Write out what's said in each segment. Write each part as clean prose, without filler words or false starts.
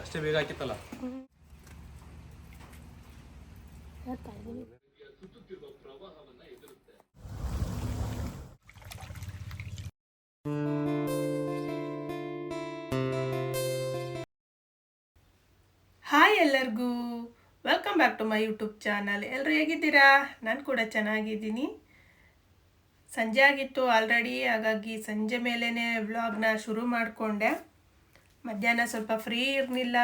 ಅಷ್ಟೇ ಬೇಗ ಹಾಕಿತ್ತಲ್ಲ. ಹಾಯ್ ಎಲ್ಲರಿಗೂ, welcome back to my YouTube channel. ಎಲ್ಲರೂ ಹೇಗಿದ್ದೀರಾ? ನಾನು ಕೂಡ ಚೆನ್ನಾಗಿದ್ದೀನಿ. ಸಂಜೆ ಆಗಿತ್ತು ಆಲ್ರೆಡಿ, ಹಾಗಾಗಿ ಸಂಜೆ ಮೇಲೇ ವ್ಲಾಗ್ನ ಶುರು ಮಾಡಿಕೊಂಡೆ. ಮಧ್ಯಾಹ್ನ ಸ್ವಲ್ಪ ಫ್ರೀ ಇರಲಿಲ್ಲ,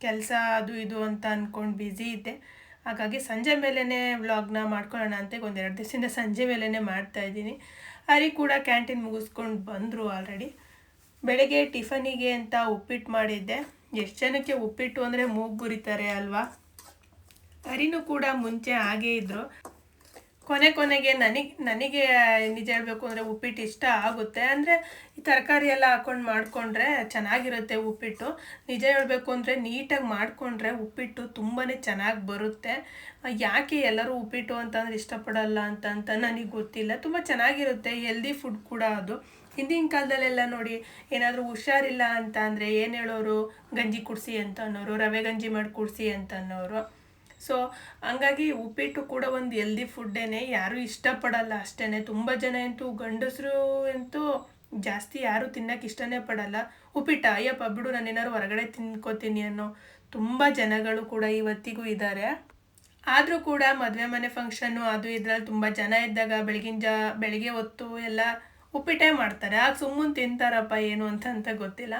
ಕೆಲಸ ಅದು ಇದು ಅಂತ ಅಂದ್ಕೊಂಡು ಬ್ಯುಸಿ ಇದ್ದೆ. ಹಾಗಾಗಿ ಸಂಜೆ ಮೇಲೇ ವ್ಲಾಗ್ನ ಮಾಡ್ಕೊಳ್ಳೋಣ ಅಂತ ಒಂದೆರಡು ದಿವಸದಿಂದ ಸಂಜೆ ಮೇಲೇ ಮಾಡ್ತಾಯಿದ್ದೀನಿ. ಹರಿ ಕೂಡ ಕ್ಯಾಂಟೀನ್ ಮುಗಿಸ್ಕೊಂಡು ಬಂದರು ಆಲ್ರೆಡಿ. ಬೆಳಗ್ಗೆ ಟಿಫನಿಗೆ ಅಂತ ಉಪ್ಪಿಟ್ಟು ಮಾಡಿದ್ದೆ. ಎಷ್ಟು ಜನಕ್ಕೆ ಉಪ್ಪಿಟ್ಟು ಅಂದರೆ ಮೂಗು ಗುರಿತಾರೆ ಅಲ್ವಾ. ಹರಿನೂ ಕೂಡ ಮುಂಚೆ ಹಾಗೇ ಇದ್ದರು. ಕೊನೆಗೆ ನನಗೆ ನಿಜ ಹೇಳಬೇಕು ಅಂದರೆ ಉಪ್ಪಿಟ್ಟು ಇಷ್ಟ ಆಗುತ್ತೆ. ಅಂದರೆ ಈ ತರಕಾರಿ ಎಲ್ಲ ಹಾಕ್ಕೊಂಡು ಮಾಡಿಕೊಂಡ್ರೆ ಚೆನ್ನಾಗಿರುತ್ತೆ ಉಪ್ಪಿಟ್ಟು. ನಿಜ ಹೇಳಬೇಕು ಅಂದರೆ ನೀಟಾಗಿ ಮಾಡಿಕೊಂಡ್ರೆ ಉಪ್ಪಿಟ್ಟು ತುಂಬಾ ಚೆನ್ನಾಗಿ ಬರುತ್ತೆ. ಯಾಕೆ ಎಲ್ಲರೂ ಉಪ್ಪಿಟ್ಟು ಅಂತಂದ್ರೆ ಇಷ್ಟಪಡಲ್ಲ ಅಂತ ನನಗೆ ಗೊತ್ತಿಲ್ಲ. ತುಂಬ ಚೆನ್ನಾಗಿರುತ್ತೆ, ಹೆಲ್ದಿ ಫುಡ್ ಕೂಡ ಅದು. ಹಿಂದಿನ ಕಾಲದಲ್ಲೆಲ್ಲ ನೋಡಿ, ಏನಾದರೂ ಹುಷಾರಿಲ್ಲ ಅಂತ ಅಂದರೆ ಏನು ಹೇಳೋರು, ಗಂಜಿ ಕುಡಿಸಿ ಅಂತ ಅನ್ನೋರು, ರವೆ ಗಂಜಿ ಮಾಡಿ ಕುಡಿಸಿ ಅಂತ ಅನ್ನೋರು. ಸೊ ಹಂಗಾಗಿ ಉಪ್ಪಿಟ್ಟು ಕೂಡ ಒಂದು ಹೆಲ್ದಿ ಫುಡ್ಡೇನೆ, ಯಾರೂ ಇಷ್ಟಪಡಲ್ಲ ಅಷ್ಟೇ. ತುಂಬ ಜನ ಅಂತೂ, ಗಂಡಸರು ಅಂತೂ ಜಾಸ್ತಿ ಯಾರೂ ತಿನ್ನೋಕೆ ಇಷ್ಟನೇ ಪಡಲ್ಲ. ಉಪ್ಪಿಟ್ಟು ಅಯ್ಯಪ್ಪ ಬಿಡು, ನಾನು ಏನಾದ್ರು ಹೊರಗಡೆ ತಿನ್ಕೋತೀನಿ ಅನ್ನೋ ತುಂಬ ಜನಗಳು ಕೂಡ ಇವತ್ತಿಗೂ ಇದ್ದಾರೆ. ಆದರೂ ಕೂಡ ಮದುವೆ ಮನೆ ಫಂಕ್ಷನ್ನು ಅದು ಇದ್ರಲ್ಲಿ ತುಂಬ ಜನ ಇದ್ದಾಗ ಬೆಳಗ್ಗೆ ಹೊತ್ತು ಎಲ್ಲ ಉಪ್ಪಿಟ್ಟೇ ಮಾಡ್ತಾರೆ. ಆಗ ಸುಮ್ಮನೆ ತಿಂತಾರಪ್ಪ ಏನು ಅಂತ ಗೊತ್ತಿಲ್ಲ.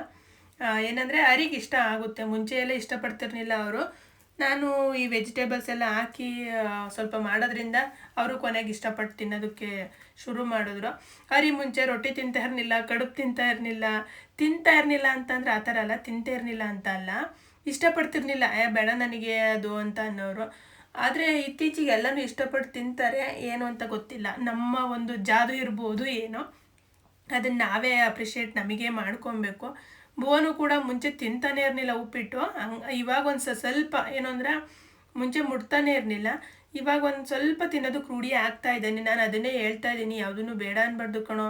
ಏನಂದರೆ ಹರಿಗೆ ಇಷ್ಟ ಆಗುತ್ತೆ. ಮುಂಚೆ ಎಲ್ಲ ಇಷ್ಟಪಡ್ತಿರ್ಲಿಲ್ಲ ಅವರು. ನಾನು ಈ ವೆಜಿಟೇಬಲ್ಸ್ ಎಲ್ಲ ಹಾಕಿ ಸ್ವಲ್ಪ ಮಾಡೋದ್ರಿಂದ ಅವರು ಕೊನೆಗೆ ಇಷ್ಟಪಟ್ಟು ತಿನ್ನೋದಕ್ಕೆ ಶುರು ಮಾಡಿದ್ರು. ಹರಿ ಮುಂಚೆ ರೊಟ್ಟಿ ತಿಂತಾ ಇರಲಿಲ್ಲ, ಕಡುಬು ತಿಂತಾ ಇರಲಿಲ್ಲ ಅಂತಂದರೆ ಆ ಥರ ಅಲ್ಲ, ತಿಂತಾ ಇರಲಿಲ್ಲ ಅಂತ ಅಲ್ಲ, ಇಷ್ಟಪಡ್ತಿರ್ಲಿಲ್ಲ. ಬೇಡ ನನಗೆ ಅದು ಅಂತ ಅನ್ನೋರು. ಆದರೆ ಇತ್ತೀಚೆಗೆ ಎಲ್ಲನೂ ಇಷ್ಟಪಟ್ಟು ತಿಂತಾರೆ. ಏನು ಅಂತ ಗೊತ್ತಿಲ್ಲ, ನಮ್ಮ ಒಂದು ಜಾದು ಇರ್ಬೋದು ಏನೋ, ಅದನ್ನು ನಾವೇ ಅಪ್ರಿಷಿಯೇಟ್ ನಮಗೆ ಮಾಡ್ಕೊಬೇಕು. ಭುವನು ಕೂಡ ಮುಂಚೆ ತಿಂತಾನೆ ಇರಲಿಲ್ಲ ಉಪ್ಪಿಟ್ಟು. ಇವಾಗ ಒಂದು ಸ್ವಲ್ಪ ಏನು ಅಂದರೆ, ಮುಂಚೆ ಮುಟ್ತಾನೆ ಇರಲಿಲ್ಲ, ಇವಾಗ ಒಂದು ಸ್ವಲ್ಪ ತಿನ್ನೋದಕ್ಕೆ ರೂಢಿ ಆಗ್ತಾ ಇದ್ದಾನೆ. ನಾನು ಅದನ್ನೇ ಹೇಳ್ತಾ ಇದ್ದೀನಿ, ಯಾವುದನ್ನು ಬೇಡ ಅನ್ಬಾರ್ದು ಕಣೋ.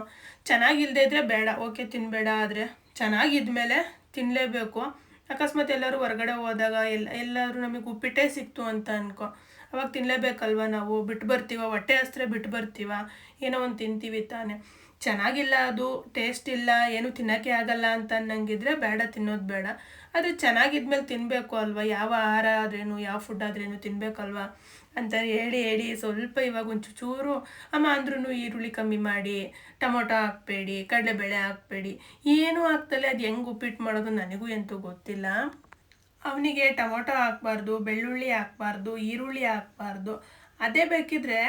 ಚೆನ್ನಾಗಿಲ್ಲದೆ ಇದ್ದರೆ ಬೇಡ, ಓಕೆ ತಿನ್ನಬೇಡ, ಆದರೆ ಚೆನ್ನಾಗಿದ್ಮೇಲೆ ತಿನ್ನಲೇಬೇಕು. ಅಕಸ್ಮಾತ್ ಎಲ್ಲರೂ ಹೊರಗಡೆ ಹೋದಾಗ ಎಲ್ಲರೂ ನಮಗೆ ಉಪ್ಪಿಟ್ಟೇ ಸಿಕ್ತು ಅಂತ ಅನ್ಕೋ, ಅವಾಗ ತಿನ್ನಲೇಬೇಕಲ್ವ ನಾವು. ಬಿಟ್ಟು ಬರ್ತೀವ, ಹೊಟ್ಟೆ ಹಸ್ರೆ ಬಿಟ್ಟು ಬರ್ತೀವ, ಏನೋ ಒಂದು ತಿಂತೀವಿ ತಾನೆ. ಚೆನ್ನಾಗಿಲ್ಲ, ಅದು ಟೇಸ್ಟ್ ಇಲ್ಲ, ಏನು ತಿನ್ನೋಕ್ಕೆ ಆಗಲ್ಲ ಅಂತ ಅನ್ನಂಗಿದ್ರೆ ಬೇಡ, ತಿನ್ನೋದು ಬೇಡ. ಆದರೆ ಚೆನ್ನಾಗಿದ್ಮೇಲೆ ತಿನ್ನಬೇಕು ಅಲ್ವ. ಯಾವ ಆಹಾರ ಆದ್ರೇನು, ಯಾವ ಫುಡ್ ಆದ್ರೇನು ತಿನ್ನಬೇಕಲ್ವ ಅಂತ ಹೇಳಿ ಸ್ವಲ್ಪ ಇವಾಗ ಒಂದು ಚೂರು ಅಮ್ಮ ಅಂದ್ರೂ ಈರುಳ್ಳಿ ಕಮ್ಮಿ ಮಾಡಿ, ಟೊಮೊಟೊ ಹಾಕಬೇಡಿ, ಕಡಲೆಬೇಳೆ ಹಾಕಬೇಡಿ, ಏನೂ ಹಾಕ್ತಲೇ ಅದು ಹೆಂಗೆ ಉಪ್ಪಿಟ್ಟು ಮಾಡೋದು ನನಗೂ ಎಂತೂ ಗೊತ್ತಿಲ್ಲ. ಅವನಿಗೆ ಟೊಮೊಟೊ ಹಾಕ್ಬಾರ್ದು, ಬೆಳ್ಳುಳ್ಳಿ ಹಾಕ್ಬಾರ್ದು, ಈರುಳ್ಳಿ ಹಾಕ್ಬಾರ್ದು. ಅದೇ ಬೇಕಿದ್ರೆ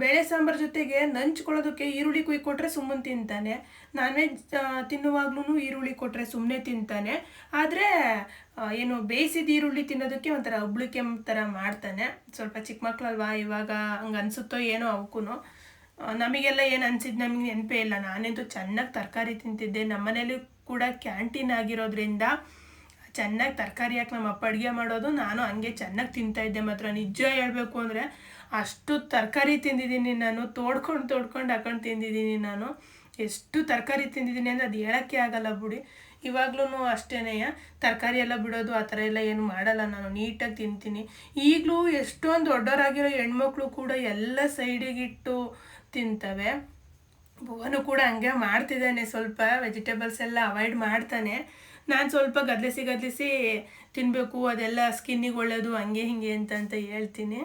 ಬೇಳೆ ಸಾಂಬಾರು ಜೊತೆಗೆ ನಂಚ್ಕೊಳ್ಳೋದಕ್ಕೆ ಈರುಳ್ಳಿ ಕೊಟ್ಟರೆ ಸುಮ್ಮನೆ ತಿಂತಾನೆ. ನಾನ್ ವೆಜ್ ತಿನ್ನುವಾಗ್ಲೂ ಈರುಳ್ಳಿ ಕೊಟ್ಟರೆ ಸುಮ್ಮನೆ ತಿಂತಾನೆ. ಆದರೆ ಏನು ಬೇಯಿಸಿದ ಈರುಳ್ಳಿ ತಿನ್ನೋದಕ್ಕೆ ಒಂಥರ ಉಬ್ಳಿಕೆ ಥರ ಮಾಡ್ತಾನೆ. ಸ್ವಲ್ಪ ಚಿಕ್ಕ ಮಕ್ಕಳಲ್ವಾ, ಇವಾಗ ಹಂಗೆ ಅನಿಸುತ್ತೋ ಏನೋ ಅವಕ್ಕೂ. ನಮಗೆಲ್ಲ ಏನು ಅನಿಸಿದ್ದು ನಮಗೆ ನೆನಪೇ ಇಲ್ಲ. ನಾನಂತೂ ಚೆನ್ನಾಗಿ ತರಕಾರಿ ತಿಂತಿದ್ದೆ. ನಮ್ಮನೇಲಿ ಕೂಡ ಕ್ಯಾಂಟೀನ್ ಆಗಿರೋದ್ರಿಂದ ಚೆನ್ನಾಗಿ ತರಕಾರಿ ಹಾಕಿ ನಮ್ಮ ಅಪ್ಪ ಅಡುಗೆ ಮಾಡೋದು, ನಾನು ಹಂಗೆ ಚೆನ್ನಾಗಿ ತಿಂತಾಯಿದ್ದೆ. ಮಾತ್ರ ನಿಜ ಹೇಳಬೇಕು ಅಂದರೆ ಅಷ್ಟು ತರಕಾರಿ ತಿಂದಿದ್ದೀನಿ ನಾನು, ತೋಡ್ಕೊಂಡು ಹಾಕೊಂಡು ತಿಂದಿದ್ದೀನಿ ನಾನು. ಎಷ್ಟು ತರಕಾರಿ ತಿಂದಿದ್ದೀನಿ ಅಂದರೆ ಅದು ಹೇಳೋಕ್ಕೆ ಆಗಲ್ಲ ಬಿಡಿ. ಇವಾಗ್ಲೂ ಅಷ್ಟೇ, ತರಕಾರಿ ಎಲ್ಲ ಬಿಡೋದು ಆ ಥರ ಎಲ್ಲ ಏನು ಮಾಡಲ್ಲ ನಾನು, ನೀಟಾಗಿ ತಿಂತೀನಿ. ಈಗಲೂ ಎಷ್ಟೊಂದು ದೊಡ್ಡವರಾಗಿರೋ ಹೆಣ್ಮಕ್ಳು ಕೂಡ ಎಲ್ಲ ಸೈಡಿಗಿಟ್ಟು ತಿಂತವೆ. ಭುವನು ಕೂಡ ಹಂಗೆ ಮಾಡ್ತಿದ್ದಾನೆ, ಸ್ವಲ್ಪ ವೆಜಿಟೇಬಲ್ಸ್ ಎಲ್ಲ ಅವಾಯ್ಡ್ ಮಾಡ್ತಾನೆ. ನಾನು ಸ್ವಲ್ಪ ಗದಲಿಸಿ ತಿನ್ನಬೇಕು, ಅದೆಲ್ಲ ಸ್ಕಿನ್ನಿಗೆ ಒಳ್ಳೆಯದು, ಹಂಗೆ ಹಿಂಗೆ ಅಂತ ಹೇಳ್ತೀನಿ.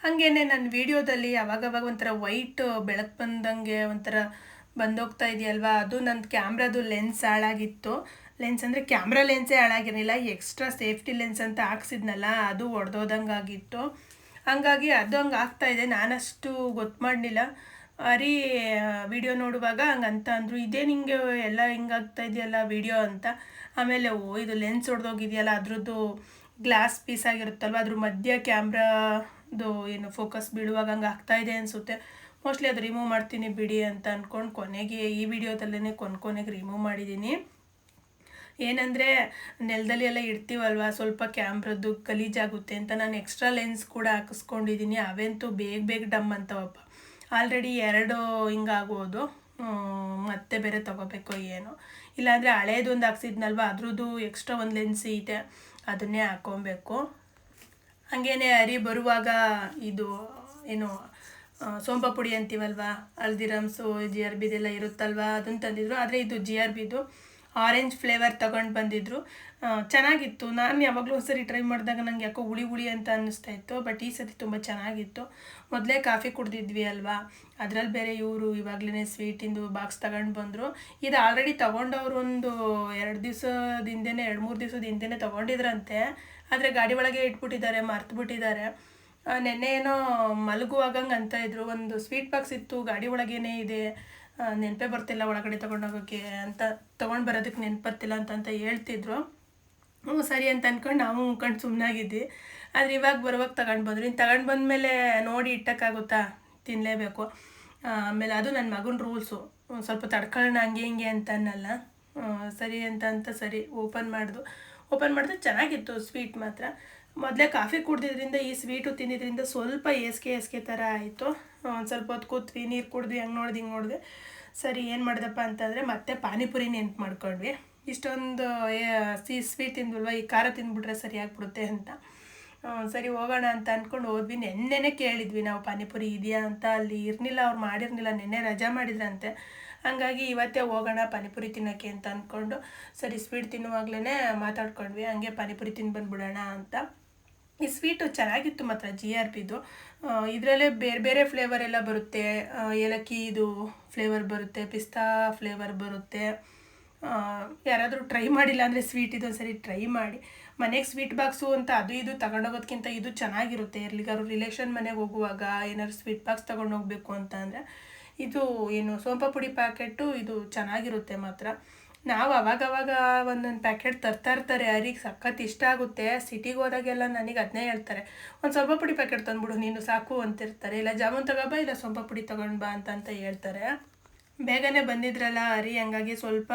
ಹಾಗೇನೆ ನನ್ನ ವೀಡಿಯೋದಲ್ಲಿ ಅವಾಗವಾಗ ಒಂಥರ ವೈಟ್ ಬೆಳಕು ಬಂದಂಗೆ ಒಂಥರ ಬಂದೋಗ್ತಾ ಇದೆಯಲ್ವಾ, ಅದು ನನ್ನ ಕ್ಯಾಮ್ರಾದು ಲೆನ್ಸ್ ಹಾಳಾಗಿತ್ತು. ಲೆನ್ಸ್ ಅಂದರೆ ಕ್ಯಾಮ್ರಾ ಲೆನ್ಸೇ ಹಾಳಾಗಿರಲಿಲ್ಲ, ಎಕ್ಸ್ಟ್ರಾ ಸೇಫ್ಟಿ ಲೆನ್ಸ್ ಅಂತ ಹಾಕ್ಸಿದ್ನಲ್ಲ, ಅದು ಒಡೆದೋದಂಗೆ ಆಗಿತ್ತು. ಹಂಗಾಗಿ ಅದು ಹಂಗೆ ಆಗ್ತಾಯಿದೆ. ನಾನಷ್ಟು ಗೊತ್ತು ಮಾಡಲಿಲ್ಲ. ಹರಿ ವಿಡಿಯೋ ನೋಡುವಾಗ ಹಂಗಂತ ಅಂದರು, ಇದೇ ನಿಂಗೆ ಎಲ್ಲ ಹಿಂಗಾಗ್ತಾ ಇದೆಯಲ್ಲ ವಿಡಿಯೋ ಅಂತ. ಆಮೇಲೆ ಇದು ಲೆನ್ಸ್ ಹೊಡೆದೋಗಿದೆಯಲ್ಲ, ಅದ್ರದ್ದು ಗ್ಲಾಸ್ ಪೀಸ್ ಆಗಿರುತ್ತಲ್ವ, ಅದ್ರ ಮಧ್ಯ ಕ್ಯಾಮ್ರಾದು ಏನು ಫೋಕಸ್ ಬೀಳುವಾಗ ಹಂಗೆ ಆಗ್ತಾಯಿದೆ ಅನಿಸುತ್ತೆ. ಮೋಸ್ಟ್ಲಿ ಅದು ರಿಮೂವ್ ಮಾಡ್ತೀನಿ ಬಿಡಿ ಅಂತ ಅಂದ್ಕೊಂಡು ಕೊನೆಗೆ ಈ ವಿಡಿಯೋದಲ್ಲೇ ಕೊನೆಗೆ ರಿಮೂವ್ ಮಾಡಿದ್ದೀನಿ. ಏನಂದರೆ ನೆಲದಲ್ಲಿ ಎಲ್ಲ ಇಡ್ತೀವಲ್ವ, ಸ್ವಲ್ಪ ಕ್ಯಾಮ್ರದ್ದು ಗಲೀಜಾಗುತ್ತೆ ಅಂತ ನಾನು ಎಕ್ಸ್ಟ್ರಾ ಲೆನ್ಸ್ ಕೂಡ ಹಾಕಿಸ್ಕೊಂಡಿದ್ದೀನಿ. ಅವಂತೂ ಬೇಗ ಡಮ್ ಅಂತವಪ್ಪ. ಆಲ್ರೆಡಿ 2 ಹಿಂಗಾಗೋದು, ಮತ್ತೆ ಬೇರೆ ತೊಗೋಬೇಕೋ ಏನೋ, ಇಲ್ಲಾಂದರೆ ಹಳೇದೊಂದು ಹಾಕ್ಸಿದ್ನಲ್ವ ಅದ್ರದ್ದು ಎಕ್ಸ್ಟ್ರಾ ಒಂದು ಲೆನ್ಸ್ ಇದೆ, ಅದನ್ನೇ ಹಾಕ್ಕೊಬೇಕು. ಹಾಗೇನೆ ಅರಿ ಬರುವಾಗ ಇದು ಏನು ಸೋಂಪಾ ಪುಡಿ ಅಂತೀವಲ್ವ, ಹಲ್ದಿರಾಮ್ಸು GRB ಇದೆಲ್ಲ ಇರುತ್ತಲ್ವ, ಅದನ್ನು ತಂದಿದ್ರು. ಆದರೆ ಇದು GRBದು ಆರೆಂಜ್ ಫ್ಲೇವರ್ ತೊಗೊಂಡು ಬಂದಿದ್ರು. ಚೆನ್ನಾಗಿತ್ತು. ನಾನು ಯಾವಾಗಲೂ ಒಂದ್ಸರಿ ಟ್ರೈ ಮಾಡಿದಾಗ ನಂಗೆ ಯಾಕೋ ಹುಳಿ ಹುಳಿ ಅಂತ ಅನ್ನಿಸ್ತಾ ಇತ್ತು. ಬಟ್ ಈ ಸತಿ ತುಂಬ ಚೆನ್ನಾಗಿತ್ತು. ಮೊದಲೇ ಕಾಫಿ ಕುಡ್ದಿದ್ವಿ ಅಲ್ವಾ, ಅದರಲ್ಲಿ ಬೇರೆ ಇವರು ಇವಾಗಲೇ ಸ್ವೀಟಿಂದು ಬಾಕ್ಸ್ ತಗೊಂಡು ಬಂದರು. ಇದು ಆಲ್ರೆಡಿ ತೊಗೊಂಡವ್ರು ಒಂದು 2 ದಿವಸದ ಹಿಂದೆನೇ 2-3 ದಿವಸದ ಹಿಂದೆನೇ ತೊಗೊಂಡಿದ್ರಂತೆ. ಆದರೆ ಗಾಡಿ ಒಳಗೆ ಇಟ್ಬಿಟ್ಟಿದ್ದಾರೆ, ಮರ್ತುಬಿಟ್ಟಿದ್ದಾರೆ. ನೆನ್ನೆ ಏನೋ ಮಲಗುವಾಗಂಗೆ ಅಂತ ಇದ್ರು, ಒಂದು ಸ್ವೀಟ್ ಬಾಕ್ಸ್ ಇತ್ತು ಗಾಡಿ ಒಳಗೇನೆ ಇದೆ, ನೆನಪೇ ಬರ್ತಿಲ್ಲ ಒಳಗಡೆ ತೊಗೊಂಡೋಗೋಕ್ಕೆ ಅಂತ, ತೊಗೊಂಡು ಬರೋದಕ್ಕೆ ನೆನಪು ಬರ್ತಿಲ್ಲ ಅಂತ ಹೇಳ್ತಿದ್ರು. ಸರಿ ಅಂತ ಅಂದ್ಕೊಂಡು ನಾವು ಮುನ್ಕೊಂಡು ಸುಮ್ಮನಾಗಿದ್ವಿ. ಆದರೆ ಇವಾಗ ಬರುವಾಗ ತಗೊಂಡು ಬಂದರು. ಇನ್ನು ತಗೊಂಡು ಬಂದಮೇಲೆ ನೋಡಿ ಇಟ್ಟಕ್ಕಾಗುತ್ತಾ, ತಿನ್ನಲೇಬೇಕು. ಆಮೇಲೆ ಅದು ನನ್ನ ಮಗನ ರೂಲ್ಸು, ಸ್ವಲ್ಪ ತಡ್ಕೊಳ್ಳೋಣ ಹಂಗೆ ಹಿಂಗೆ ಅಂತ ಅನ್ನಲ್ಲ. ಸರಿ ಅಂತ ಸರಿ ಓಪನ್ ಮಾಡಿದ್ರೆ ಚೆನ್ನಾಗಿತ್ತು ಸ್ವೀಟ್ ಮಾತ್ರ. ಮೊದಲೇ ಕಾಫಿ ಕುಡ್ದಿದ್ರಿಂದ ಈ ಸ್ವೀಟು ತಿಂದಿದ್ರಿಂದ ಸ್ವಲ್ಪ ಏಸ್ಕೆ ಥರ ಆಯಿತು. ಒಂದು ಸ್ವಲ್ಪ ಹೊತ್ತು ಕೂತ್ವಿ, ನೀರು ಕುಡಿದ್ವಿ, ಹಿಂಗೆ ನೋಡಿದೆ. ಸರಿ ಏನು ಮಾಡಿದಪ್ಪ ಅಂತಂದರೆ ಮತ್ತೆ ಪಾನಿಪುರಿ ನೆನ್ಪು ಮಾಡ್ಕೊಂಡ್ವಿ. ಇಷ್ಟೊಂದು ಸ್ವೀಟ್ ತಿಂದ್ವಲ್ವ, ಈ ಖಾರ ತಿಂದ್ಬಿಟ್ರೆ ಸರಿಯಾಗಿಬಿಡುತ್ತೆ ಅಂತ. ಸರಿ ಹೋಗೋಣ ಅಂತ ಅಂದ್ಕೊಂಡು ಹೋದ್ವಿ. ನೆನ್ನೆನೇ ಕೇಳಿದ್ವಿ ನಾವು ಪಾನಿಪುರಿ ಇದೆಯಾ ಅಂತ, ಅಲ್ಲಿ ಇರಲಿಲ್ಲ, ಅವ್ರು ಮಾಡಿರಲಿಲ್ಲ, ನೆನ್ನೆ ರಜಾ ಮಾಡಿದ್ರಂತೆ. ಹಂಗಾಗಿ ಇವತ್ತೇ ಹೋಗೋಣ ಪಾನಿಪುರಿ ತಿನ್ನೋಕ್ಕೆ ಅಂತ ಅಂದ್ಕೊಂಡು ಸರಿ ಸ್ವೀಟ್ ತಿನ್ನುವಾಗಲೇ ಮಾತಾಡ್ಕೊಂಡ್ವಿ, ಹಂಗೆ ಪಾನಿಪುರಿ ತಿಂದು ಬಂದುಬಿಡೋಣ ಅಂತ. ಈ ಸ್ವೀಟು ಚೆನ್ನಾಗಿತ್ತು ಮಾತ್ರ GRBದು. ಇದರಲ್ಲೇ ಬೇರೆ ಬೇರೆ ಫ್ಲೇವರ್ ಎಲ್ಲ ಬರುತ್ತೆ. ಏಲಕ್ಕಿ ಇದು ಫ್ಲೇವರ್ ಬರುತ್ತೆ, ಪಿಸ್ತಾ ಫ್ಲೇವರ್ ಬರುತ್ತೆ. ಯಾರಾದರೂ ಟ್ರೈ ಮಾಡಿಲ್ಲ ಅಂದರೆ ಸ್ವೀಟ್ ಇದೊಂದು ಸರಿ ಟ್ರೈ ಮಾಡಿ. ಮನೆಗೆ ಸ್ವೀಟ್ ಬಾಕ್ಸು ಅಂತ ಅದು ಇದು ತಗೊಂಡೋಗೋದ್ಕಿಂತ ಇದು ಚೆನ್ನಾಗಿರುತ್ತೆ. ಎಲ್ಲಿಗಾದ್ರು ರಿಲೇಷನ್ ಮನೆಗೆ ಹೋಗುವಾಗ ಏನಾದ್ರು ಸ್ವೀಟ್ ಬಾಕ್ಸ್ ತೊಗೊಂಡೋಗ್ಬೇಕು ಅಂತ ಅಂದರೆ ಇದು ಏನು ಸೋಂಪಾ ಪುಡಿ ಪ್ಯಾಕೆಟು ಇದು ಚೆನ್ನಾಗಿರುತ್ತೆ ಮಾತ್ರ. ನಾವು ಅವಾಗವಾಗ ಒಂದೊಂದು ಪ್ಯಾಕೆಟ್ ತರ್ತಾ ಇರ್ತಾರೆ. ಅರಿಗೆ ಸಖತ್ ಇಷ್ಟ ಆಗುತ್ತೆ. ಸಿಟಿಗೆ ಹೋದಾಗೆಲ್ಲ ನನಗೆ ಅದನ್ನೇ ಹೇಳ್ತಾರೆ, ಒಂದು ಸೋಂಪಾ ಪುಡಿ ಪ್ಯಾಕೆಟ್ ತಂದುಬಿಡು ನೀನು ಸಾಕು ಅಂತಿರ್ತಾರೆ. ಇಲ್ಲ ಜಾಮೂನ್ ತಗೋಬಾ, ಇಲ್ಲ ಸೋಂಪಾ ಪುಡಿ ತೊಗೊಂಡು ಬಾ ಅಂತ ಹೇಳ್ತಾರೆ. ಬೇಗನೆ ಬಂದಿದ್ರಲ್ಲ ಅರಿ, ಹಂಗಾಗಿ ಸ್ವಲ್ಪ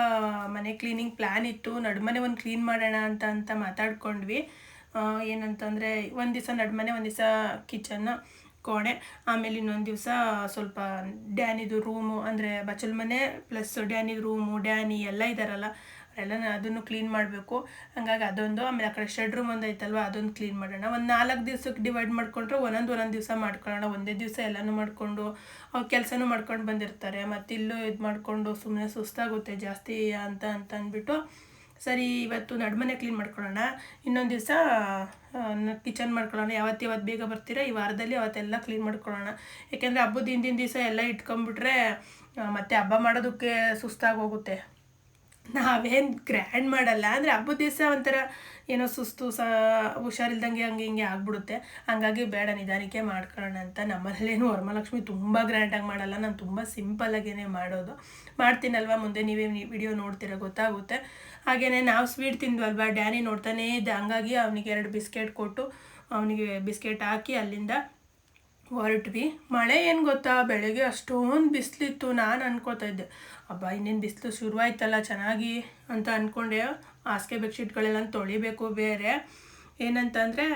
ಮನೆ ಕ್ಲೀನಿಂಗ್ ಪ್ಲ್ಯಾನ್ ಇತ್ತು. ನಡುಮನೆ ಒಂದು ಕ್ಲೀನ್ ಮಾಡೋಣ ಅಂತ ಮಾತಾಡ್ಕೊಂಡ್ವಿ. ಏನಂತಂದರೆ ಒಂದು ದಿವಸ ನಡುಮನೆ, ಒಂದು ದಿವಸ ಕಿಚನ್ ಕೋಣೆ, ಆಮೇಲೆ ಇನ್ನೊಂದು ದಿವಸ ಸ್ವಲ್ಪ ಡ್ಯಾನಿದು ರೂಮು, ಅಂದರೆ ಬಚ್ಚಲ ಮನೆ ಪ್ಲಸ್ ಡ್ಯಾನಿದು ರೂಮು, ಡ್ಯಾನಿ ಎಲ್ಲ ಇದ್ದಾರಲ್ಲ ಎಲ್ಲ ಅದನ್ನು ಕ್ಲೀನ್ ಮಾಡಬೇಕು. ಹಂಗಾಗಿ ಅದೊಂದು, ಆಮೇಲೆ ಆ ಕಡೆ ಶೆಡ್ ರೂಮ್ ಒಂದು ಐತಲ್ವ ಅದೊಂದು ಕ್ಲೀನ್ ಮಾಡೋಣ. ಒಂದು 4 ದಿವಸಕ್ಕೆ ಡಿವೈಡ್ ಮಾಡಿಕೊಂಡ್ರೆ ಒಂದೊಂದು ದಿವಸ ಮಾಡ್ಕೊಳ್ಳೋಣ. ಒಂದೇ ದಿವಸ ಎಲ್ಲನೂ ಮಾಡಿಕೊಂಡು ಅವ್ರು ಕೆಲಸನೂ ಮಾಡ್ಕೊಂಡು ಬಂದಿರ್ತಾರೆ, ಮತ್ತು ಇಲ್ಲೂ ಇದು ಮಾಡಿಕೊಂಡು ಸುಮ್ಮನೆ ಸುಸ್ತಾಗುತ್ತೆ ಜಾಸ್ತಿ ಅಂತ ಅಂದ್ಬಿಟ್ಟು ಸರಿ ಇವತ್ತು ನಡುಮನೆ ಕ್ಲೀನ್ ಮಾಡ್ಕೊಳ್ಳೋಣ, ಇನ್ನೊಂದು ದಿವಸ ಕಿಚನ್ ಮಾಡ್ಕೊಳ್ಳೋಣ. ಯಾವತ್ತು ಬೇಗ ಬರ್ತೀರಾ ಈ ವಾರದಲ್ಲಿ ಅವತ್ತೆಲ್ಲ ಕ್ಲೀನ್ ಮಾಡ್ಕೊಳ್ಳೋಣ. ಯಾಕೆಂದರೆ ಹಬ್ಬದ ಹಿಂದಿನ ದಿವಸ ಎಲ್ಲ ಇಟ್ಕೊಂಡ್ಬಿಟ್ರೆ ಮತ್ತೆ ಹಬ್ಬ ಮಾಡೋದಕ್ಕೆ ಸುಸ್ತಾಗಿ ಹೋಗುತ್ತೆ. ನಾವೇನು ಗ್ರ್ಯಾಂಡ್ ಮಾಡಲ್ಲ, ಅಂದರೆ ಹಬ್ಬದ ದಿವಸ ಒಂಥರ ಏನೋ ಸುಸ್ತು ಹುಷಾರಿಲ್ದಂಗೆ ಹಂಗೆ ಹಿಂಗೆ ಆಗ್ಬಿಡುತ್ತೆ. ಹಂಗಾಗಿ ಬೇಡ ನಿಧಾನಕ್ಕೆ ಮಾಡ್ಕೊಳ್ಳೋಣ ಅಂತ. ನಮ್ಮನೇಲೇನು ವರಮಹಾಲಕ್ಷ್ಮಿ ತುಂಬ ಗ್ರ್ಯಾಂಡಾಗಿ ಮಾಡಲ್ಲ, ನಾನು ತುಂಬ ಸಿಂಪಲ್ಲಾಗೇ ಮಾಡೋದು. ಮಾಡ್ತೀನಲ್ವ, ಮುಂದೆ ನೀವೇ ವಿಡಿಯೋ ನೋಡ್ತೀರ ಗೊತ್ತಾಗುತ್ತೆ. ಹಾಗೆಯೇ ನಾವು ಸ್ವೀಟ್ ತಿಂದ್ವಲ್ವ, ಡ್ಯಾನಿ ನೋಡ್ತಾನೇ ಇದ್ದೆ. ಹಂಗಾಗಿ ಅವನಿಗೆ 2 ಬಿಸ್ಕೆಟ್ ಕೊಟ್ಟು ಅವನಿಗೆ ಬಿಸ್ಕೆಟ್ ಹಾಕಿ ಅಲ್ಲಿಂದ ಹೊರಟ್ವಿ. ಮಳೆ ಏನು ಗೊತ್ತಾ, ಬೆಳಗ್ಗೆ ಅಷ್ಟೊಂದು ಬಿಸಿಲಿತ್ತು. ನಾನು ಅನ್ಕೋತಾ ಇದ್ದೆ ಅಬ್ಬಾ ಇನ್ನೇನು ಬಿಸಿಲು ಶುರುವಾಯ್ತಲ್ಲ ಚೆನ್ನಾಗಿ ಅಂತ ಅಂದ್ಕೊಂಡೆ. ಹಾಸಿಗೆ ಬೆಡ್ಶೀಟ್ಗಳೆಲ್ಲ ತೊಳಿಬೇಕು. ಬೇರೆ ಏನಂತಂದರೆ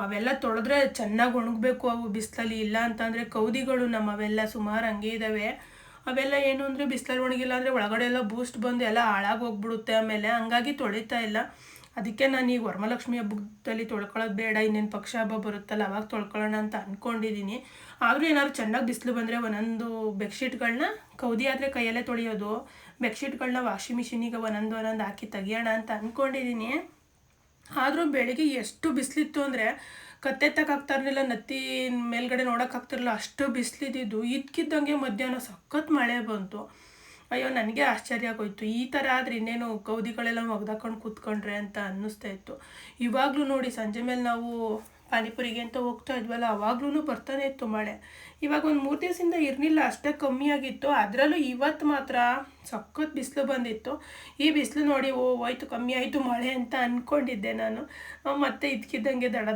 ಅವೆಲ್ಲ ತೊಳೆದ್ರೆ ಚೆನ್ನಾಗಿ ಒಣಗಬೇಕು ಅವು ಬಿಸಿಲಲ್ಲಿ. ಇಲ್ಲ ಅಂತಂದರೆ ಕೌದಿಗಳು ನಮ್ಮವೆಲ್ಲ ಸುಮಾರು ಹಂಗೆ ಇದ್ದಾವೆ. ಅವೆಲ್ಲ ಏನು ಅಂದರೆ ಬಿಸಿಲಲ್ಲಿ ಒಣಗಿಲ್ಲ ಅಂದರೆ ಒಳಗಡೆ ಎಲ್ಲ ಬೂಸ್ಟ್ ಬಂದು ಎಲ್ಲ ಹಾಳಾಗಿ ಹೋಗ್ಬಿಡುತ್ತೆ. ಆಮೇಲೆ ಹಂಗಾಗಿ ತೊಳಿತಾ ಇಲ್ಲ. ಅದಕ್ಕೆ ನಾನು ಈಗ ವರಮಹಾಲಕ್ಷ್ಮಿ ಹಬ್ಬದಲ್ಲಿ ತೊಳ್ಕೊಳ್ಳೋದು ಬೇಡ, ಇನ್ನೇನು ಪಕ್ಷ ಹಬ್ಬ ಬರುತ್ತಲ್ಲ ಅವಾಗ ತೊಳ್ಕೊಳ್ಳೋಣ ಅಂತ ಅಂದ್ಕೊಂಡಿದ್ದೀನಿ. ಆದರೂ ಏನಾದ್ರು ಚೆನ್ನಾಗಿ ಬಿಸಿಲು ಬಂದರೆ ಒಂದೊಂದು ಬೆಡ್ಶೀಟ್ಗಳನ್ನ ಕೌದಿ ಆದರೆ ಕೈಯಲ್ಲೇ ತೊಳೆಯೋದು, ಬೆಡ್ಶೀಟ್ಗಳನ್ನ ವಾಷಿಂಗ್ ಮಿಷಿನಿಗೆ ಒಂದೊಂದು ಹಾಕಿ ತೆಗಿಯೋಣ ಅಂತ ಅಂದ್ಕೊಂಡಿದ್ದೀನಿ. ಆದರೂ ಬೆಳಿಗ್ಗೆ ಎಷ್ಟು ಬಿಸಿಲಿತ್ತು ಅಂದರೆ ಕತ್ತೆತ್ತಕ್ಕಾಗ್ತಾಯಿರಲಿಲ್ಲ, ನತ್ತಿ ಮೇಲ್ಗಡೆ ನೋಡೋಕ್ಕಾಗ್ತಿರಲಿಲ್ಲ, ಅಷ್ಟು ಬಿಸಿಲಿದ್ದು. ಇದ್ಕಿದ್ದಂಗೆ ಮಧ್ಯಾಹ್ನ ಸಖತ್ ಮಳೆ ಬಂತು. ಅಯ್ಯೋ ನನಗೆ ಆಶ್ಚರ್ಯ ಆಗೋಯ್ತು, ಈ ಥರ ಆದರೆ ಇನ್ನೇನು ಕೌದಿಗಳೆಲ್ಲ ಒಗ್ದಾಕೊಂಡು ಕೂತ್ಕೊಂಡ್ರೆ ಅಂತ ಅನ್ನಿಸ್ತಾ ಇತ್ತು. ಇವಾಗಲೂ ನೋಡಿ ಸಂಜೆ ಮೇಲೆ ನಾವು ಪಾನಿಪುರಿಗೆ ಅಂತ ಹೋಗ್ತಾ ಇದ್ವಲ್ಲ, ಅವಾಗ್ಲೂ ಬರ್ತಾನೆ ಇತ್ತು ಮಳೆ. ಇವಾಗ ಒಂದು 3 ದಿವಸದಿಂದ ಇರಲಿಲ್ಲ, ಅಷ್ಟೇ ಕಮ್ಮಿಯಾಗಿತ್ತು. ಅದರಲ್ಲೂ ಇವತ್ತು ಮಾತ್ರ ಸಖತ್ ಬಿಸಿಲು ಬಂದಿತ್ತು. ಈ ಬಿಸಿಲು ನೋಡಿ ಹೋಯ್ತು ಕಮ್ಮಿ ಆಯಿತು ಮಳೆ ಅಂತ ಅಂದ್ಕೊಂಡಿದ್ದೆ ನಾನು. ಮತ್ತು ಇದಕ್ಕಿದ್ದಂಗೆ ದಡ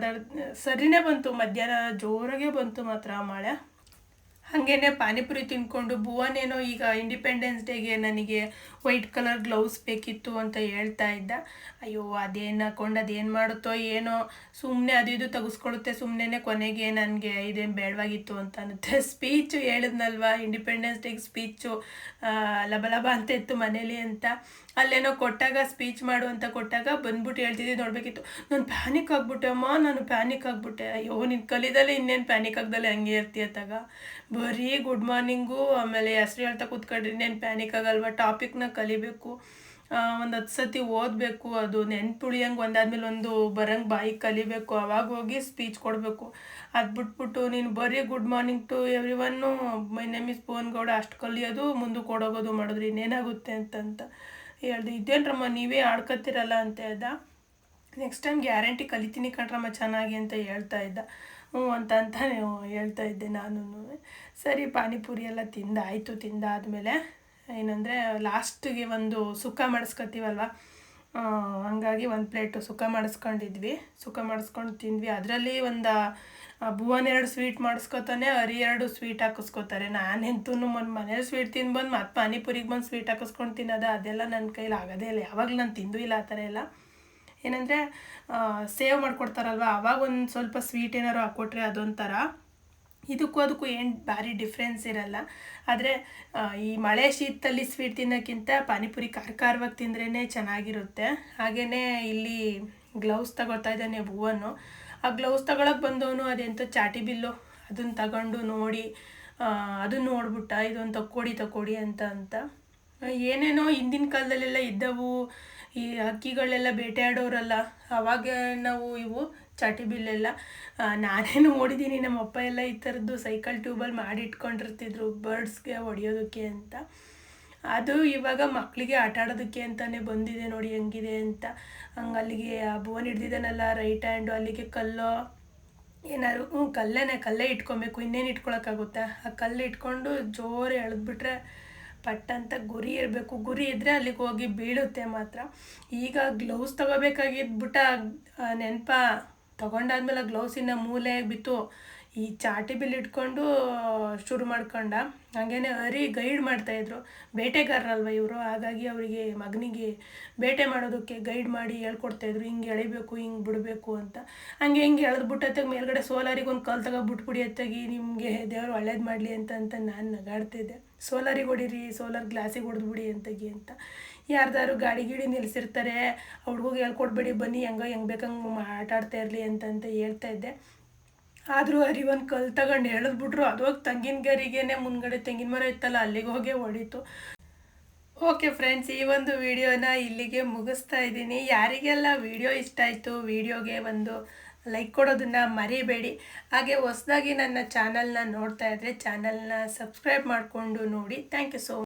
ಸರಿನೇ ಬಂತು, ಮಧ್ಯಾಹ್ನ ಜೋರಾಗೆ ಬಂತು ಮಾತ್ರ ಮಳೆ. ಹಾಗೇನೆ ಪಾನಿಪುರಿ ತಿನ್ಕೊಂಡು ಭುವನೇನೋ ಈಗ ಇಂಡಿಪೆಂಡೆನ್ಸ್ ಡೇಗೆ ನನಗೆ ವೈಟ್ ಕಲರ್ ಗ್ಲೌಸ್ ಬೇಕಿತ್ತು ಅಂತ ಹೇಳ್ತಾ ಇದ್ದ. ಅಯ್ಯೋ ಅದೇನು ಹಾಕೊಂಡು ಅದೇನು ಮಾಡುತ್ತೋ ಏನೋ, ಸುಮ್ಮನೆ ಅದು ಇದು ತೆಗೆಸ್ಕೊಳುತ್ತೆ ಸುಮ್ಮನೆ, ಕೊನೆಗೆ ನನಗೆ ಇದೇನು ಬೇಡವಾಗಿತ್ತು ಅಂತ ಅನ್ನುತ್ತೆ. ಸ್ಪೀಚು ಹೇಳಿದ್ನಲ್ವ, ಇಂಡಿಪೆಂಡೆನ್ಸ್ ಡೇಗೆ ಸ್ಪೀಚು ಲಬಲಬ ಅಂತ ಇತ್ತು ಮನೇಲಿ ಅಂತ, ಅಲ್ಲೇನೋ ಕೊಟ್ಟಾಗ ಸ್ಪೀಚ್ ಮಾಡು ಅಂತ ಕೊಟ್ಟಾಗ ಬಂದ್ಬಿಟ್ಟು ಹೇಳ್ತಿದ್ದೆ ನೋಡಬೇಕಿತ್ತು. ನಾನು ಪ್ಯಾನಿಕ್ ಆಗಿಬಿಟ್ಟೆ ಅಮ್ಮ, ನಾನು ಪ್ಯಾನಿಕ್ ಆಗಿಬಿಟ್ಟೆ. ಅಯ್ಯೋ ನೀನು ಕಲಿದಲ್ಲೇ ಇನ್ನೇನು ಪ್ಯಾನಿಕ್ ಆಗ್ದಲ್ಲೇ ಹಂಗೆ ಇರ್ತೀಯ ತಗ, ಬರೀ ಗುಡ್ ಮಾರ್ನಿಂಗು ಆಮೇಲೆ ಹೆಸ್ರು ಹೇಳ್ತಾ ಕೂತ್ಕೊಂಡ್ರಿ ಇನ್ನೇನು ಪ್ಯಾನಿಕ್ ಆಗಲ್ವ. ಟಾಪಿಕ್ನ ಕಲಿಬೇಕು, ಒಂದು 10 ಸತಿ ಓದಬೇಕು, ಅದು ನೆನ್ಪುಳಿಯಂಗೆ ಒಂದಾದ್ಮೇಲೆ ಒಂದು ಬರಂಗೆ ಬಾಯಿಗೆ ಕಲಿಬೇಕು, ಅವಾಗ ಹೋಗಿ ಸ್ಪೀಚ್ ಕೊಡಬೇಕು. ಅದು ಬಿಟ್ಬಿಟ್ಟು ನೀನು ಬರೀ good morning to everyone, my name is Bhuvan Gowda ಅಷ್ಟು ಕಲಿಯೋದು ಮುಂದಕ್ಕೆ ಓಡೋಗೋದು ಮಾಡಿದ್ರೆ ಇನ್ನೇನಾಗುತ್ತೆ ಅಂತ ಹೇಳ್ದೆ. ಇದೇನ್ರಮ್ಮ ನೀವೇ ಆಡ್ಕೊತಿರಲ್ಲ ಅಂತ ಹೇಳ್ದ. ನೆಕ್ಸ್ಟ್ ಟೈಮ್ ಗ್ಯಾರಂಟಿ ಕಲಿತೀನಿ ಕಣ್ರಮ್ಮ ಚೆನ್ನಾಗಿ ಅಂತ ಹೇಳ್ತಾ ಇದ್ದ. ಹ್ಞೂ ಅಂತ ಹೇಳ್ತಾ ಇದ್ದೆ ನಾನು. ಸರಿ ಪಾನಿಪುರಿ ಎಲ್ಲ ತಿಂದಾದಮೇಲೆ ಏನಂದರೆ ಲಾಸ್ಟಿಗೆ ಒಂದು ಸುಕ್ಕ ಮಾಡಿಸ್ಕೊತೀವಲ್ವ, ಹಂಗಾಗಿ ಒಂದು ಪ್ಲೇಟು ಸುಕ್ಕ ಮಾಡಿಸ್ಕೊಂಡು ತಿಂದ್ವಿ. ಅದರಲ್ಲಿ ಒಂದು ಭುವನ್ 2 ಸ್ವೀಟ್ ಮಾಡಿಸ್ಕೊತಾನೆ, ಹರಿ 2 ಸ್ವೀಟ್ ಹಾಕಿಸ್ಕೊತಾರೆ. ನಾನೆಂತೂ ಮನೇಲಿ ಸ್ವೀಟ್ ತಿಂದು ಮತ್ತೆ ಪಾನಿಪುರಿಗೆ ಬಂದು ಸ್ವೀಟ್ ಹಾಕಿಸ್ಕೊಂಡು ತಿನ್ನೋದು, ಅದೆಲ್ಲ ನನ್ನ ಕೈಲಿ ಆಗೋದೇ ಇಲ್ಲ. ಯಾವಾಗಲೂ ನಾನು ತಿಂದೂ ಇಲ್ಲ ಆ ಥರ ಎಲ್ಲ. ಏನಂದರೆ ಸೇವ್ ಮಾಡಿಕೊಡ್ತಾರಲ್ವ, ಆವಾಗ ಒಂದು ಸ್ವಲ್ಪ ಸ್ವೀಟ್ ಏನಾದ್ರು ಹಾಕ್ಕೊಟ್ರೆ ಅದೊಂಥರ. ಅದಕ್ಕೂ ಏನು ಭಾರಿ ಡಿಫ್ರೆನ್ಸ್ ಇರಲ್ಲ. ಆದರೆ ಈ ಮಳೆ ಶೀತದಲ್ಲಿ ಸ್ವೀಟ್ ತಿನ್ನೋಕ್ಕಿಂತ ಪಾನಿಪುರಿ ಖಾರವಾಗಿ ತಿಂದ್ರೇ ಚೆನ್ನಾಗಿರುತ್ತೆ. ಹಾಗೆಯೇ ಇಲ್ಲಿ ಗ್ಲೌಸ್ ತಗೊಳ್ತಾ ಇದ್ದಾನೆ ಭುವನು. ಆ ಗ್ಲೌಸ್ ತಗೊಳಕ್ಕೆ ಬಂದವನು ಅದೆಂತ ಚಾಟಿ ಬಿಲ್ಲು ಅದನ್ನು ತಗೊಂಡು ನೋಡಿ, ಅದನ್ನು ನೋಡ್ಬಿಟ್ಟ, ಇದೊಂದು ತಕ್ಕೊಡಿ ಅಂತ ಏನೇನೋ ಹಿಂದಿನ ಕಾಲದಲ್ಲೆಲ್ಲ ಇದ್ದವು, ಈ ಹಕ್ಕಿಗಳೆಲ್ಲ ಬೇಟೆಯಾಡೋರಲ್ಲ, ಅವಾಗ ನಾವು ಇವು ಚಾಟಿ ಬಿಲ್ಲೆಲ್ಲ ನಾನೇನು ನೋಡಿದ್ದೀನಿ. ನಮ್ಮ ಅಪ್ಪ ಎಲ್ಲ ಈ ಥರದ್ದು ಸೈಕಲ್ ಟ್ಯೂಬಲ್ಲಿ ಮಾಡಿಟ್ಕೊಂಡಿರ್ತಿದ್ರು ಬರ್ಡ್ಸ್ಗೆ ಹೊಡೆಯೋದಕ್ಕೆ ಅಂತ. ಅದು ಇವಾಗ ಮಕ್ಕಳಿಗೆ ಆಟ ಆಡೋದಕ್ಕೆ ಅಂತಲೇ ಬಂದಿದೆ ನೋಡಿ ಹೆಂಗಿದೆ ಅಂತ. ಹಂಗೆ ಅಲ್ಲಿಗೆ ಆ ಭುವನ್ ಹಿಡ್ದಿದ್ದಾನಲ್ಲ ರೈಟ್ ಹ್ಯಾಂಡು, ಅಲ್ಲಿಗೆ ಕಲ್ಲೋ ಏನಾದ್ರು ಕಲ್ಲೇ ಇಟ್ಕೊಬೇಕು, ಇನ್ನೇನು ಇಟ್ಕೊಳಕ್ಕಾಗುತ್ತೆ. ಆ ಕಲ್ಲು ಇಟ್ಕೊಂಡು ಜೋರು ಎಳೆದ್ಬಿಟ್ರೆ ಪಟ್ಟಂತ ಗುರಿ ಇರಬೇಕು. ಗುರಿ ಇದ್ದರೆ ಅಲ್ಲಿಗೆ ಹೋಗಿ ಬೀಳುತ್ತೆ ಮಾತ್ರ. ಈಗ ಗ್ಲೌಸ್ ತೊಗೋಬೇಕಾಗಿದ್ಬಿಟ್ಟ ನೆನಪ, ತೊಗೊಂಡಾದ್ಮೇಲೆ ಗ್ಲೌಸಿನ ಮೂಲೆಯಾಗಿ ಬಿತ್ತು, ಈ ಚಾಟಿ ಬಿಲ್ ಇಟ್ಕೊಂಡು ಶುರು ಮಾಡ್ಕೊಂಡ. ಹಾಗೇನೆ ಹರಿ ಗೈಡ್ ಮಾಡ್ತಾಯಿದ್ರು, ಬೇಟೆಗಾರರಲ್ವ ಇವರು, ಹಾಗಾಗಿ ಅವರಿಗೆ ಮಗನಿಗೆ ಬೇಟೆ ಮಾಡೋದಕ್ಕೆ ಗೈಡ್ ಮಾಡಿ ಹೇಳ್ಕೊಡ್ತಾಯಿದ್ರು, ಹಿಂಗೆ ಎಳಿಬೇಕು ಹಿಂಗೆ ಬಿಡಬೇಕು ಅಂತ. ಹಿಂಗೆ ಎಳೆದ್ಬಿಟ್ಟತ್ತಾಗ ಮೇಲ್ಗಡೆ ಸೋಲಾರಿಗೆ ಒಂದು ಕಲ್ಲು ಬಿಟ್ಬಿಡಿ ಅತ್ತಾಗಿ, ನಿಮಗೆ ದೇವರು ಒಳ್ಳೇದು ಮಾಡಲಿ ಅಂತ ನಾನು ನಗಾಡ್ತಿದ್ದೆ. ಸೋಲಾರಿಗೆ ಹೊಡೀರಿ, ಸೋಲಾರ್ ಗ್ಲಾಸಿಗೆ ಹೊಡೆದ್ಬಿಡಿ ಅಂತ. ಯಾರ್ದಾರು ಗಾಡಿ ನಿಲ್ಲಿಸಿರ್ತಾರೆ, ಹುಡುಗಿಗೆ ಹೇಳ್ಕೊಡ್ಬೇಡಿ ಬನ್ನಿ, ಹೆಂಗೆ ಬೇಕಂಗೆ ಆಟ ಆಡ್ತಾ ಇರಲಿ ಅಂತ ಹೇಳ್ತಾ ಇದ್ದೆ. ಆದರೂ ಒಂದು ಕಲ್ಲು ತಗೊಂಡು ಎಳೆದ್ಬಿಟ್ರು, ಅದು ಹೋಗಿ ತೆಂಗಿನ ಗರಿಗೇನೆ ಮುಂದ್ಗಡೆ ತೆಂಗಿನ ಮರ ಇತ್ತಲ್ಲ ಅಲ್ಲಿಗೆ ಹೋಗಿ ಹೊಡೀತು. ಓಕೆ ಫ್ರೆಂಡ್ಸ್, ಈ ಒಂದು ವಿಡಿಯೋನ ಇಲ್ಲಿಗೆ ಮುಗಿಸ್ತಾ ಇದ್ದೀನಿ. ಯಾರಿಗೆಲ್ಲ ವಿಡಿಯೋ ಇಷ್ಟ ಆಯಿತು, ವಿಡಿಯೋಗೆ ಒಂದು ಲೈಕ್ ಕೊಡೋದನ್ನು ಮರಿಬೇಡಿ. ಹಾಗೆ ಹೊಸದಾಗಿ ನನ್ನ ಚಾನಲ್ನ ನೋಡ್ತಾ ಇದ್ದರೆ ಚಾನಲ್ನ ಸಬ್ಸ್ಕ್ರೈಬ್ ಮಾಡಿಕೊಂಡು ನೋಡಿ. Thank you so much.